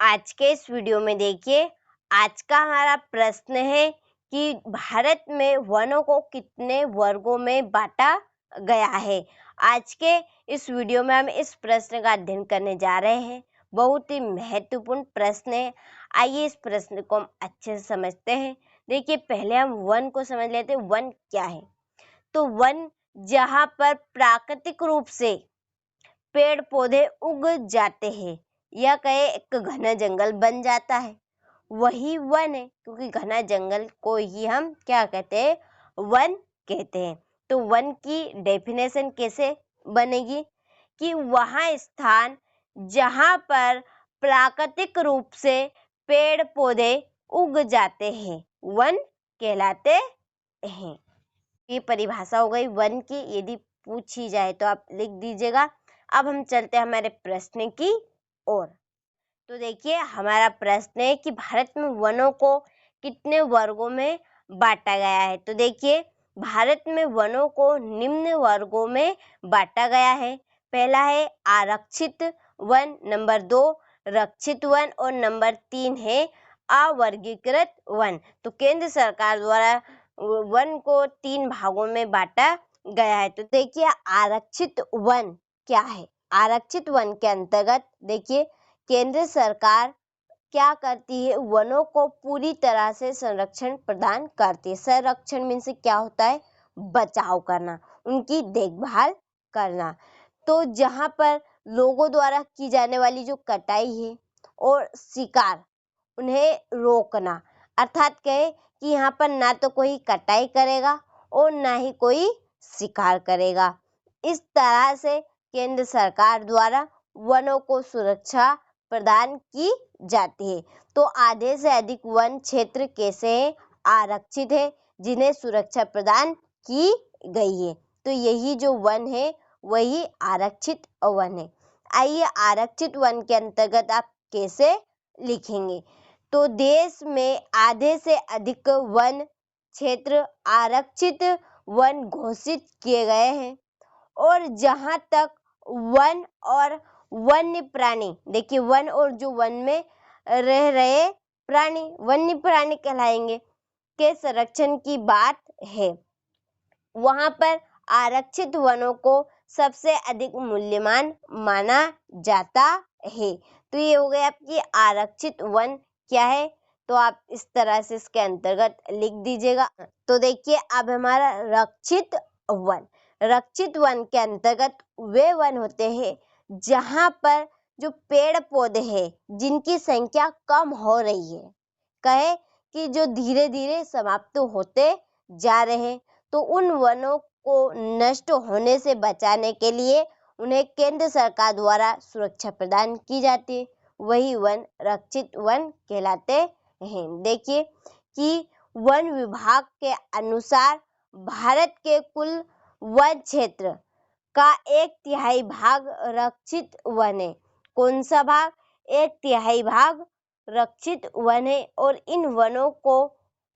आज के इस वीडियो में देखिए, आज का हमारा प्रश्न है कि भारत में वनों को कितने वर्गों में बांटा गया है। आज के इस वीडियो में हम इस प्रश्न का अध्ययन करने जा रहे हैं। बहुत ही महत्वपूर्ण प्रश्न है। आइए इस प्रश्न को हम अच्छे से समझते हैं। देखिए, पहले हम वन को समझ लेते हैं। वन क्या है? तो वन जहाँ पर प्राकृतिक रूप से पेड़ पौधे उग जाते हैं या कहे एक घना जंगल बन जाता है, वही वन है। क्योंकि घना जंगल को ही हम क्या कहते हैं? वन कहते हैं। तो वन की डेफिनेशन कैसे बनेगी कि वहाँ स्थान जहाँ पर प्राकृतिक रूप से पेड़ पौधे उग जाते हैं, वन कहलाते हैं। ये परिभाषा हो गई वन की। यदि पूछी जाए तो आप लिख दीजिएगा। अब हम चलते हैं हमारे प्रश्न की ओर। तो देखिए, हमारा प्रश्न है कि भारत में वनों को कितने वर्गों में बांटा गया है। तो देखिए, भारत में वनों को निम्न वर्गों में बांटा गया है। पहला है आरक्षित वन, नंबर 2 रक्षित वन और नंबर 3 है अवर्गीकृत वन। तो केंद्र सरकार द्वारा वन को 3 भागों में बांटा गया है। तो देखिए, आरक्षित वन क्या है? आरक्षित वन के अंतर्गत देखिए, केंद्र सरकार क्या करती है? वनों को पूरी तरह से संरक्षण प्रदान करती है। संरक्षण मीन्स क्या होता है? बचाव करना, उनकी देखभाल करना। तो जहाँ पर लोगों द्वारा की जाने वाली जो कटाई है और शिकार, उन्हें रोकना। अर्थात कहे कि यहाँ पर ना तो कोई कटाई करेगा और ना ही कोई शिकार करेगा। इस तरह से केंद्र सरकार द्वारा वनों को सुरक्षा प्रदान की जाती है। तो आधे से अधिक वन क्षेत्र कैसे हैं? आरक्षित है, जिन्हें सुरक्षा प्रदान की गई है। तो यही जो वन है वही आरक्षित वन है। आइए, आरक्षित वन के अंतर्गत आप कैसे लिखेंगे? तो देश में आधे से अधिक वन क्षेत्र आरक्षित वन घोषित किए गए हैं। और जहाँ तक वन और वन्य प्राणी, देखिए वन और जो वन में रह रहे प्राणी वन्य प्राणी कहलाएंगे, के संरक्षण की बात है, वहाँ पर आरक्षित वनों को सबसे अधिक मूल्यवान माना जाता है। तो ये हो गया आपकी आरक्षित वन क्या है। तो आप इस तरह से इसके अंतर्गत लिख दीजिएगा। तो देखिए, अब हमारा रक्षित वन। रक्षित वन के अंतर्गत वे वन होते हैं जहाँ पर जो पेड़ पौधे हैं जिनकी संख्या कम हो रही है, कहे कि जो धीरे धीरे समाप्त होते जा रहे हैं, तो उन वनों को नष्ट होने से बचाने के लिए उन्हें केंद्र सरकार द्वारा सुरक्षा प्रदान की जाती है। वही वन रक्षित वन कहलाते हैं। देखिए कि वन विभाग के अनुसार भारत के कुल वन क्षेत्र का 1/3 भाग रक्षित वन है। कौन सा भाग? 1/3 भाग रक्षित वन है। और इन वनों को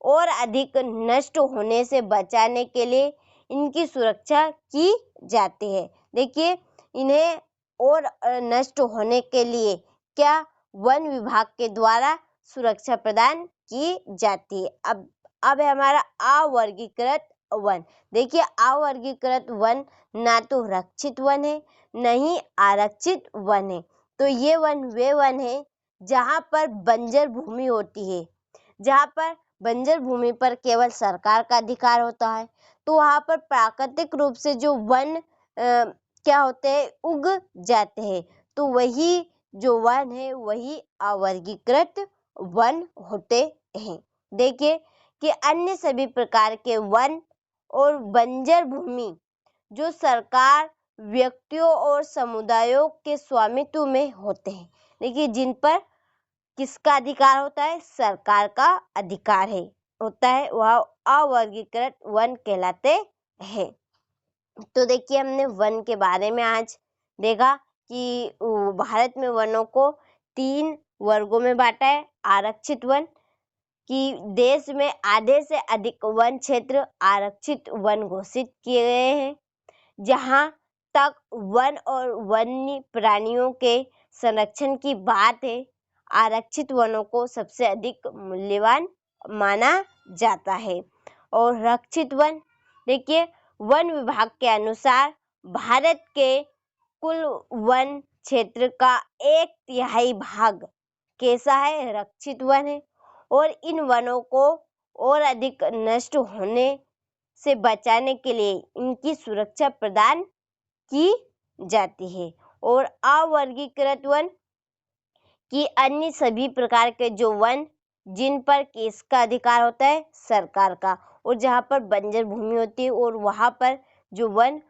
और अधिक नष्ट होने से बचाने के लिए इनकी सुरक्षा की जाती है। देखिए, इन्हें और नष्ट होने के लिए क्या वन विभाग के द्वारा सुरक्षा प्रदान की जाती है। अब है हमारा अवर्गीकृत वन। देखिए, अवर्गीकृत वन ना तो रक्षित वन है, न ही आरक्षित वन है। तो ये वन वे वन है जहाँ पर बंजर भूमि होती है, जहाँ पर बंजर भूमि पर केवल सरकार का अधिकार होता है। तो वहाँ पर प्राकृतिक रूप से जो वन क्या होते हैं? उग जाते हैं। तो वही जो वन है वही अवर्गीकृत वन होते हैं। देखिए कि अन्य सभी प्रकार के वन और बंजर भूमि जो सरकार, व्यक्तियों और समुदायों के स्वामित्व में होते हैं, देखिए जिन पर किसका अधिकार होता है? सरकार का अधिकार है होता है, वह अवर्गीकृत वन कहलाते हैं। तो देखिए, हमने वन के बारे में आज देखा कि भारत में वनों को 3 वर्गों में बांटा है। आरक्षित वन कि देश में आधे से अधिक वन क्षेत्र आरक्षित वन घोषित किए गए हैं। जहाँ तक वन और वन्य प्राणियों के संरक्षण की बात है, आरक्षित वनों को सबसे अधिक मूल्यवान माना जाता है। और रक्षित वन, देखिए वन विभाग के अनुसार भारत के कुल वन क्षेत्र का 1/3 भाग कैसा है, रक्षित वन है। और इन वनों को और अधिक नष्ट होने से बचाने के लिए इनकी सुरक्षा प्रदान की जाती है। और अवर्गीकृत वन कि अन्य सभी प्रकार के जो वन जिन पर किसका अधिकार होता है, सरकार का, और जहाँ पर बंजर भूमि होती है और वहाँ पर जो वन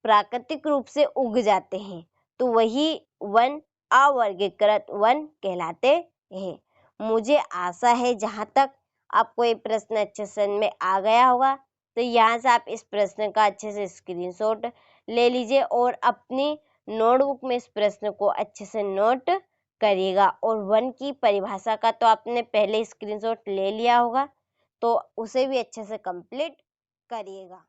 प्राकृतिक रूप से उग जाते हैं तो वही वन अवर्गीकृत वन कहलाते हैं। मुझे आशा है जहाँ तक आपको ये प्रश्न अच्छे से समझ में आ गया होगा, तो यहाँ से आप इस प्रश्न का अच्छे से स्क्रीनशॉट ले लीजिए और अपनी नोटबुक में इस प्रश्न को अच्छे से नोट करिएगा। और वन की परिभाषा का तो आपने पहले स्क्रीनशॉट ले लिया होगा, तो उसे भी अच्छे से कंप्लीट करिएगा।